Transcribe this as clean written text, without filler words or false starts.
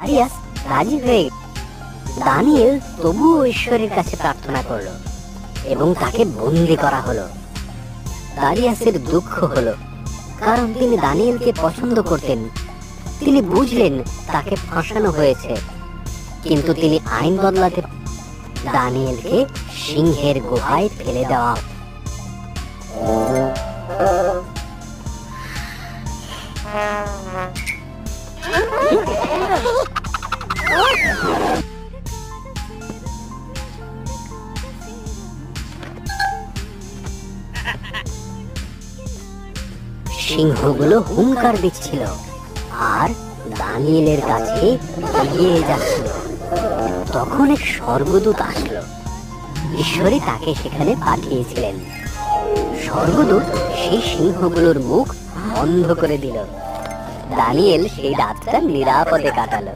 দারিয়াস রাজি হয়ে দানিয়েল তবুও ঈশ্বরের কাছে প্রার্থনা করলো এবং তাকে বন্দী করা হলো। দারিয়াসের দুঃখ হলো, কারণ তিনি দানিয়েলকে পছন্দ করতেন। তিনি বুঝলেন তাকে ফাঁসানো হয়েছে, কিন্তু তিনি আইন বদলাতে দানিয়েলকে সিংহের গুহায় ফেলে দেওয়া। সিংহগুলো হুঙ্কার দিচ্ছিল আর দানিয়েলের কাছে এগিয়ে যাচ্ছিল। তখন এক স্বর্গদূত আসলো। ঈশ্বরই তাকে সেখানে পাঠিয়েছিলেন। স্বর্গদূত সেই সিংহগুলোর মুখ বন্ধ করে দিল। দানিয়েল সেই রাতটা নিরাপদে কাটালো।